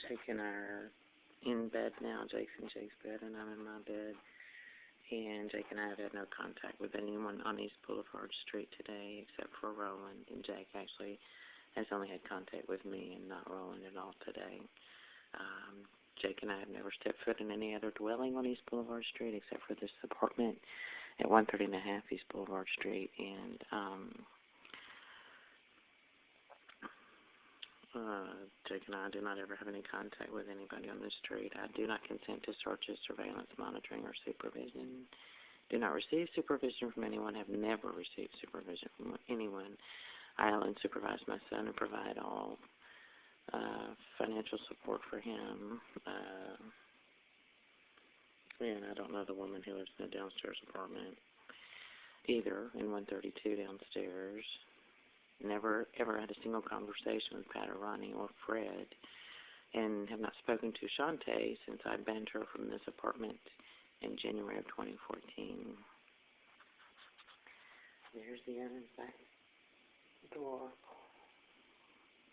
Jake and I are in bed now. Jake's in Jake's bed, and I'm in my bed. And Jake and I have had no contact with anyone on East Boulevard Street today except for Roland. And Jake actually has only had contact with me and not Roland at all today. Jake and I have never stepped foot in any other dwelling on East Boulevard Street except for this apartment at 130 East Boulevard Street. And Jake and I do not ever have any contact with anybody on this street. I do not consent to searches, surveillance, monitoring, or supervision. Do not receive supervision from anyone. Have never received supervision from anyone. I will supervise my son and provide all financial support for him. And I don't know the woman who lives in the downstairs apartment either, in 132 downstairs. Never, ever had a single conversation with Pat or Ronnie or Fred, and have not spoken to Shantae since I banned her from this apartment in January of 2014. There's the back door,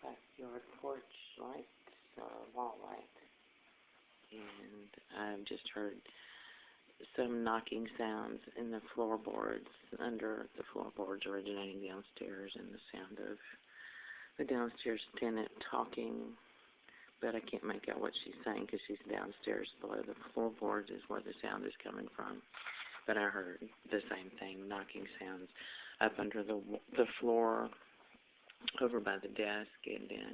backyard porch light, wall light, and I've just heard some knocking sounds in the floorboards, under the floorboards originating downstairs, and the sound of the downstairs tenant talking, but I can't make out what she's saying because she's downstairs below the floorboards is where the sound is coming from. But I heard the same thing, knocking sounds up under the floor over by the desk, and then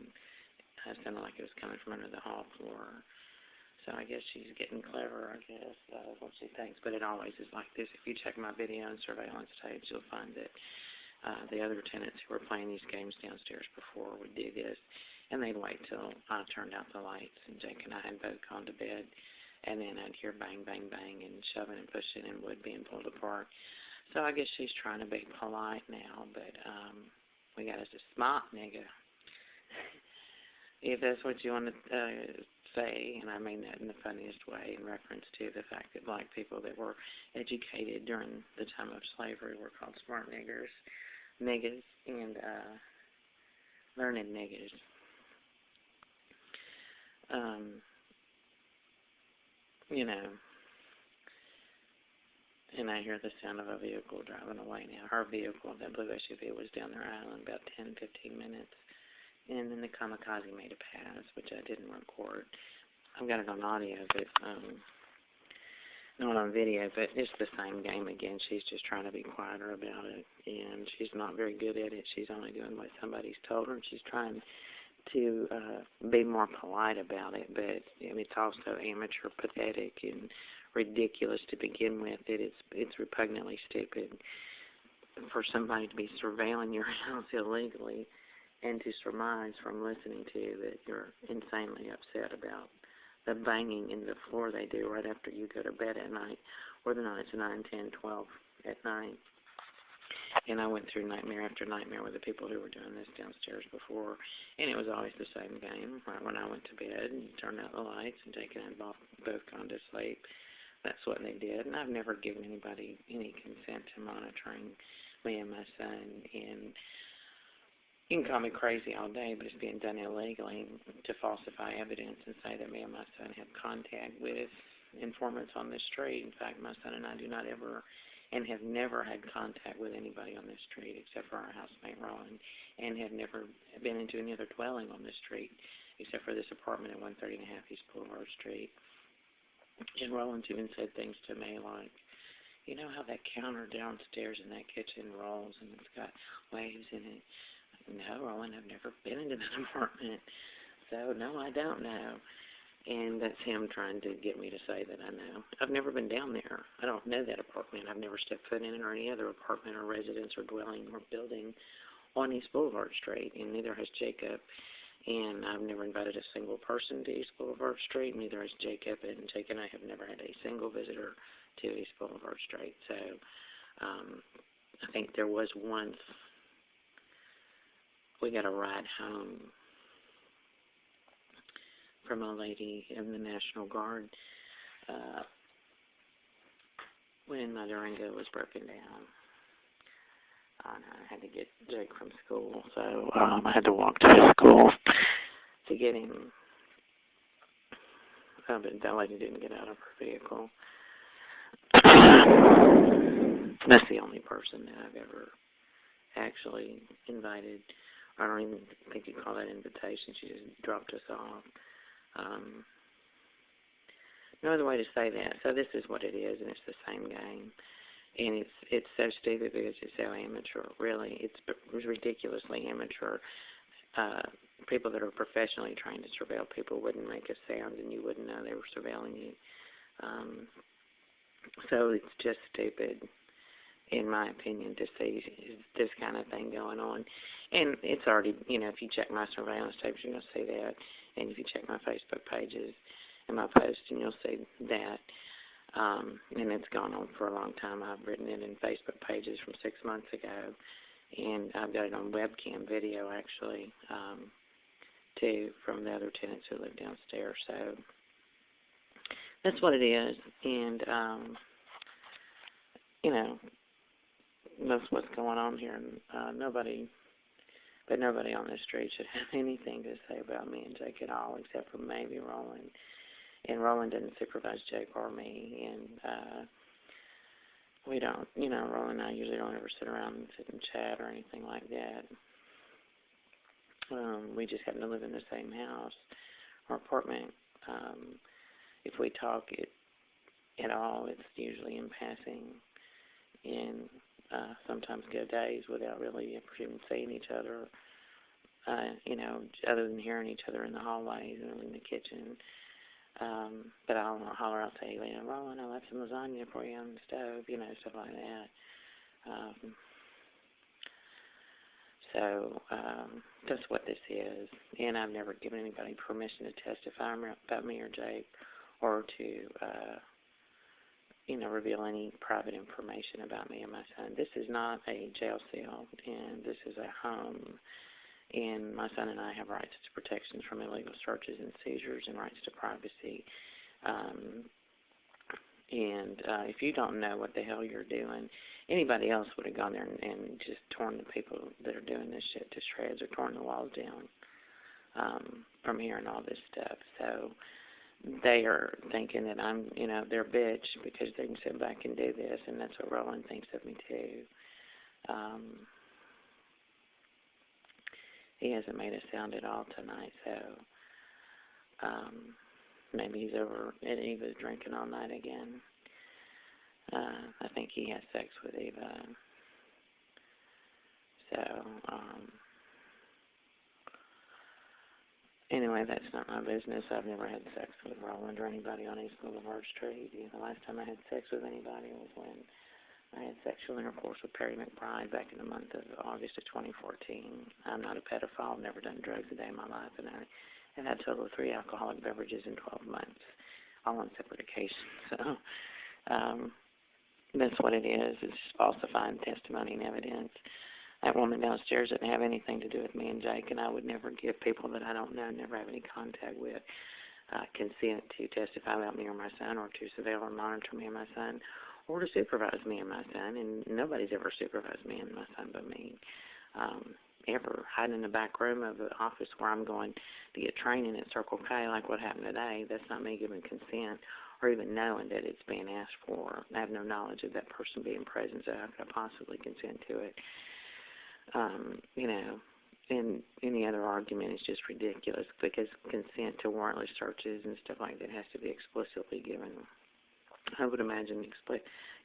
it sounded like it was coming from under the hall floor. So I guess she's getting clever, I guess, what she thinks. But it always is like this. If you check my video and surveillance tapes, you'll find that the other tenants who were playing these games downstairs before would do this. And they'd wait till I turned out the lights and Jake and I had both gone to bed. And then I'd hear bang, bang, bang, and shoving and pushing and wood being pulled apart. So I guess she's trying to be polite now, but we got us a smart nigga. If that's what you want to say, and I mean that in the funniest way, in reference to the fact that black people that were educated during the time of slavery were called smart niggas, and learned niggas. You know, and I hear the sound of a vehicle driving away now. Her vehicle, that blue SUV, was down their island about 10, 15 minutes. And then the kamikaze made a pass, which I didn't record. I've got it on audio, but not on video, but it's the same game again. She's just trying to be quieter about it, and she's not very good at it. She's only doing what somebody's told her, and she's trying to be more polite about it, but it's also amateur, pathetic, and ridiculous to begin with. It's repugnantly stupid for somebody to be surveilling your house illegally, and to surmise from listening to that you're insanely upset about the banging in the floor they do right after you go to bed at night, or the nights 9, 10, 12 at night. And I went through nightmare after nightmare with the people who were doing this downstairs before, and it was always the same game. Right when I went to bed and turned out the lights and Jake and I both gone to sleep, that's what they did. And I've never given anybody any consent to monitoring me and my son, and you can call me crazy all day, but it's being done illegally to falsify evidence and say that me and my son have contact with informants on this street. In fact, my son and I do not ever and have never had contact with anybody on this street except for our housemate, Roland, and have never been into any other dwelling on this street except for this apartment at 130 East Boulevard Street. And Roland's even said things to me like, you know how that counter downstairs in that kitchen rolls and it's got waves in it? No, Roland, I've never been into that apartment, so no, I don't know. And that's him trying to get me to say that I know. I've never been down there. I don't know that apartment. I've never stepped foot in it or any other apartment or residence or dwelling or building on East Boulevard Street, and neither has Jacob. And I've never invited a single person to East Boulevard Street, neither has Jacob, and Jake and I have never had a single visitor to East Boulevard Street. So I think there was once we got a ride home from a lady in the National Guard when my Durango was broken down. I had to get Jake from school, so I had to walk to his school to get him. But that lady didn't get out of her vehicle. That's the only person that I've ever actually invited. I don't even think you call that invitation. She just dropped us off. No other way to say that. So this is what it is, and it's the same game. And it's so stupid because it's so amateur. Really, it's ridiculously amateur. People that are professionally trained to surveil people wouldn't make a sound, and you wouldn't know they were surveilling you. So it's just stupid, in my opinion, to see this kind of thing going on. And it's already, if you check my surveillance tapes, you're going to see that. And if you check my Facebook pages and my posts, and you'll see that. And it's gone on for a long time. I've written it in Facebook pages from 6 months ago. And I've got it on webcam video, actually, too, from the other tenants who live downstairs. So that's what it is. And, that's what's going on here. Nobody on the street should have anything to say about me and Jake at all, except for maybe Roland. And Roland didn't supervise Jake or me, and we don't, Roland and I usually don't ever sit around and sit and chat or anything like that. We just happen to live in the same house or apartment. If we talk at all, it's usually in passing, and sometimes go days without really ever even seeing each other, other than hearing each other in the hallways or in the kitchen. But I'll holler, I'll say, Roland, I left some lasagna for you on the stove, stuff like that. So that's what this is. And I've never given anybody permission to testify about me or Jake or to, reveal any private information about me and my son. This is not a jail cell, and this is a home. And my son and I have rights to protections from illegal searches and seizures and rights to privacy. If you don't know what the hell you're doing, anybody else would have gone there and just torn the people that are doing this shit to shreds or torn the walls down from hearing all this stuff. So they are thinking that I'm, their bitch because they can sit back and do this, and that's what Roland thinks of me too. He hasn't made a sound at all tonight, so maybe he's over at Eva's drinking all night again. I think he has sex with Eva. So, anyway, that's not my business. I've never had sex with Roland or anybody on East Boulevard Street. The last time I had sex with anybody was when I had sexual intercourse with Perry McBride back in the month of August of 2014. I'm not a pedophile. I've never done drugs a day in my life, and I have had a total of 3 alcoholic beverages in 12 months, all on separate occasions. So that's what it is. It's just falsifying testimony and evidence. That woman downstairs didn't have anything to do with me and Jake, and I would never give people that I don't know, never have any contact with, consent to testify about me or my son, or to surveil or monitor me and my son, or to supervise me and my son. And nobody's ever supervised me and my son but me. Ever hiding in the back room of the office where I'm going to get training at Circle K, like what happened today, that's not me giving consent or even knowing that it's being asked for. I have no knowledge of that person being present, so how could I possibly consent to it? And any other argument is just ridiculous, because consent to warrantless searches and stuff like that has to be explicitly given. I would imagine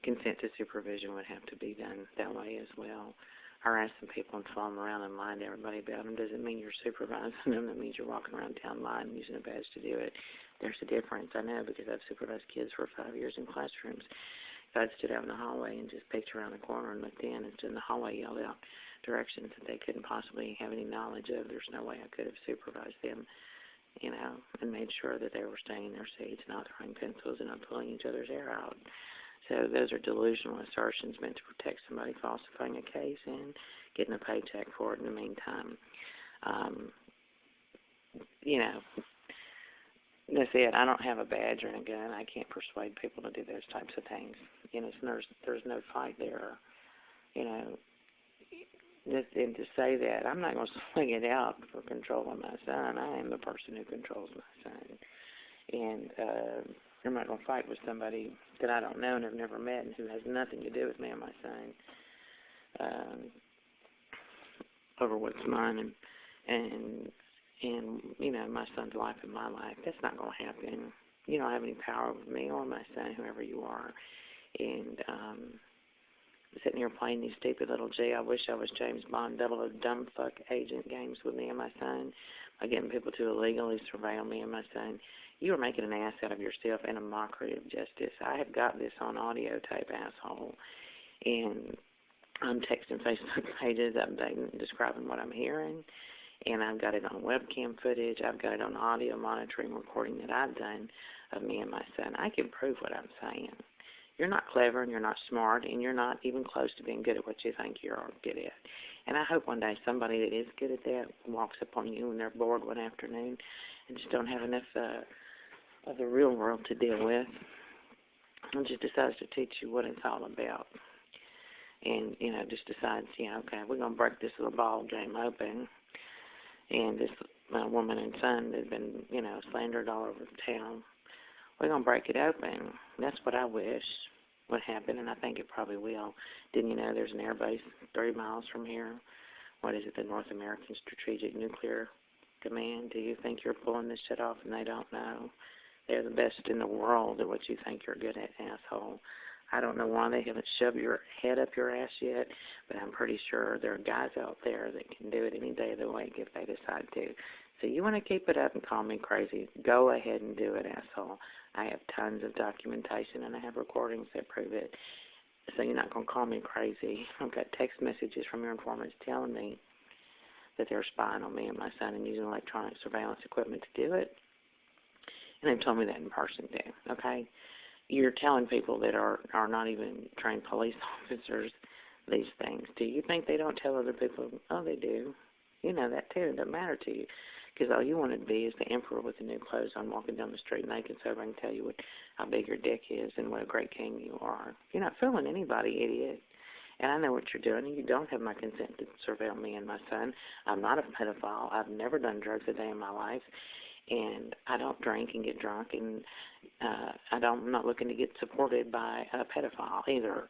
consent to supervision would have to be done that way as well. Harassing people and following around and lying to everybody about them doesn't mean you're supervising them. That means you're walking around town lying and using a badge to do it. There's a difference, I know, because I've supervised kids for 5 years in classrooms. If I'd stood out in the hallway and just peeked around the corner and looked in and stood in the hallway, yelled out directions that they couldn't possibly have any knowledge of, there's no way I could have supervised them, and made sure that they were staying in their seats, not throwing pencils and not pulling each other's hair out. So those are delusional assertions meant to protect somebody falsifying a case and getting a paycheck for it in the meantime. That's it. I don't have a badge or a gun. I can't persuade people to do those types of things. So there's no fight there. And to say that, I'm not going to swing it out for controlling my son. I am the person who controls my son. And I'm not going to fight with somebody that I don't know and have never met and who has nothing to do with me and my son over what's mine and you know, my son's life and my life. That's not going to happen. You don't have any power over me or my son, whoever you are. And sitting here playing these stupid little I wish I was James Bond, double dumb fuck agent games with me and my son by getting people to illegally surveil me and my son. You are making an ass out of yourself and a mockery of justice. I have got this on audio tape, asshole. And I'm texting Facebook pages, updating, describing what I'm hearing. And I've got it on webcam footage. I've got it on audio monitoring recording that I've done of me and my son. I can prove what I'm saying. You're not clever and you're not smart and you're not even close to being good at what you think you're good at. And I hope one day somebody that is good at that walks up on you when they're bored one afternoon and just don't have enough of the real world to deal with and just decides to teach you what it's all about. And, you know, just decides, you know, okay, we're going to break this little ball game open. And this woman and son that have been, you know, slandered all over town, we're going to break it open. That's what I wish would happen, and I think it probably will. Didn't you know there's an air base 30 miles from here? What is it, the North American Strategic Nuclear Command? Do you think you're pulling this shit off and they don't know? They're the best in the world at what you think you're good at, asshole. I don't know why they haven't shoved your head up your ass yet, but I'm pretty sure there are guys out there that can do it any day of the week if they decide to. So you want to keep it up and call me crazy, go ahead and do it, asshole. I have tons of documentation, and I have recordings that prove it. So you're not going to call me crazy. I've got text messages from your informants telling me that they're spying on me and my son and using electronic surveillance equipment to do it. And they've told me that in person, too, okay? You're telling people that are not even trained police officers these things. Do you think they don't tell other people? Oh, they do. You know that, too. It doesn't matter to you. Because all you want to be is the emperor with the new clothes on walking down the street naked so everyone can tell you how big your dick is and what a great king you are. You're not fooling anybody, idiot. And I know what you're doing. You don't have my consent to surveil me and my son. I'm not a pedophile. I've never done drugs a day in my life. And I don't drink and get drunk. And I'm not looking to get supported by a pedophile either.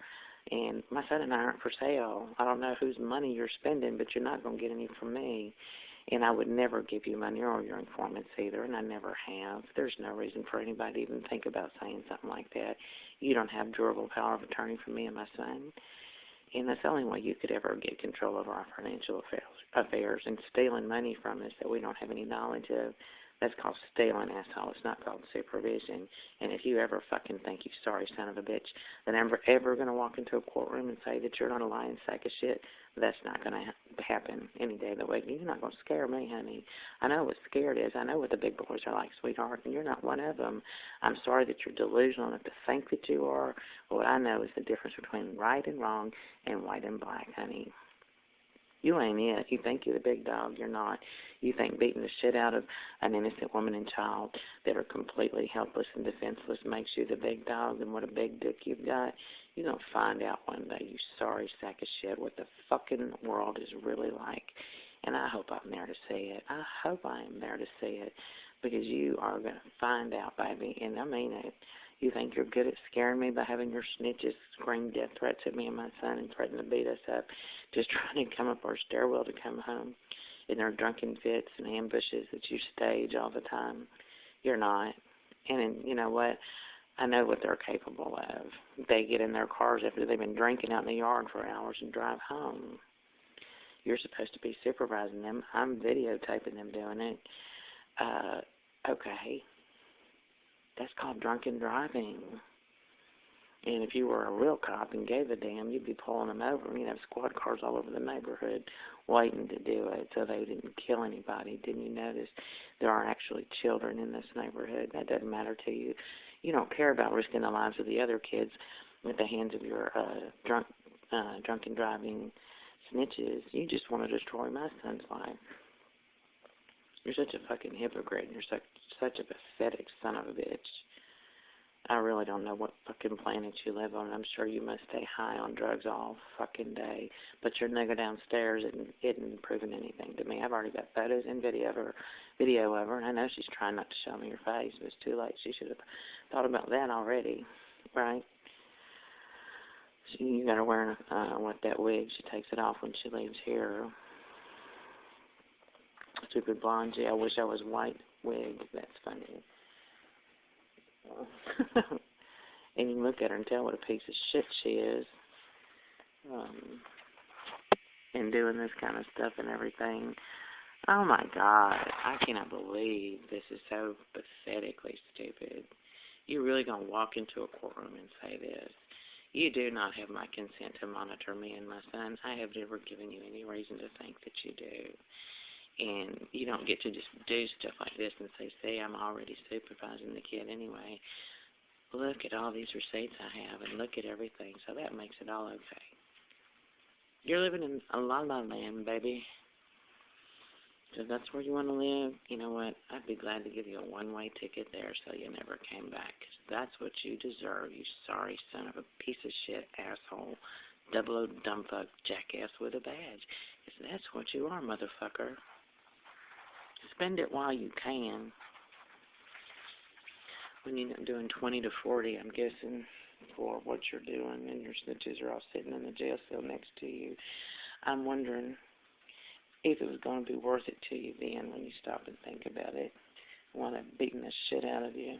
And my son and I aren't for sale. I don't know whose money you're spending, but you're not going to get any from me. And I would never give you money or your informants either, and I never have. There's no reason for anybody to even think about saying something like that. You don't have durable power of attorney for me and my son. And that's the only way you could ever get control over our financial affairs and stealing money from us that we don't have any knowledge of. That's called stealing, asshole. It's not called supervision. And if you ever fucking think, you sorry son of a bitch, that I'm ever going to walk into a courtroom and say that you're not a lying sack of shit, that's not going to happen any day of the week. You're not going to scare me, honey. I know what scared is. I know what the big boys are like, sweetheart, and you're not one of them. I'm sorry that you're delusional enough to think that you are. But what I know is the difference between right and wrong and white and black, honey. You ain't it. You think you're the big dog. You're not. You think beating the shit out of an innocent woman and child that are completely helpless and defenseless makes you the big dog and what a big dick you've got. You're going to find out one day, you sorry sack of shit, what the fucking world is really like. And I hope I'm there to see it. I hope I am there to see it because you are going to find out, baby. And I mean it. You think you're good at scaring me by having your snitches scream death threats at me and my son and threaten to beat us up, just trying to come up our stairwell to come home in their drunken fits and ambushes that you stage all the time. You're not. And you know what? I know what they're capable of. They get in their cars after they've been drinking out in the yard for hours and drive home. You're supposed to be supervising them. I'm videotaping them doing it. Okay. That's called drunken driving. And if you were a real cop and gave a damn, you'd be pulling them over. You'd have squad cars all over the neighborhood waiting to do it so they didn't kill anybody. Didn't you notice there are actually children in this neighborhood? That doesn't matter to you. You don't care about risking the lives of the other kids at the hands of your drunken driving snitches. You just want to destroy my son's life. You're such a fucking hypocrite, and you're such a pathetic son of a bitch. I really don't know what fucking planet you live on. I'm sure you must stay high on drugs all fucking day. But your nigga downstairs isn't proving anything to me. I've already got photos and video of her, and I know she's trying not to show me her face, but it's too late. She should have thought about that already, right? You got her wearing that wig. She takes it off when she leaves here. Stupid blonde. Gee, I wish I was white wig. That's funny. And you can look at her and tell what a piece of shit she is. And doing this kind of stuff and everything. Oh my God, I cannot believe this is so pathetically stupid. You're really going to walk into a courtroom and say this. You do not have my consent to monitor me and my son. I have never given you any reason to think that you do. And you don't get to just do stuff like this and say, see, I'm already supervising the kid anyway. Look at all these receipts I have and look at everything. So that makes it all okay. You're living in a la-la land, baby. So if that's where you want to live, you know what? I'd be glad to give you a one-way ticket there so you never came back. 'Cause that's what you deserve, you sorry son of a piece of shit asshole, double-O dumbfuck jackass with a badge. 'Cause that's what you are, motherfucker. Spend it while you can. When you're doing 20 to 40, I'm guessing, for what you're doing, and your snitches are all sitting in the jail cell next to you. I'm wondering if it was going to be worth it to you then when you stop and think about it. I want to beating the shit out of you.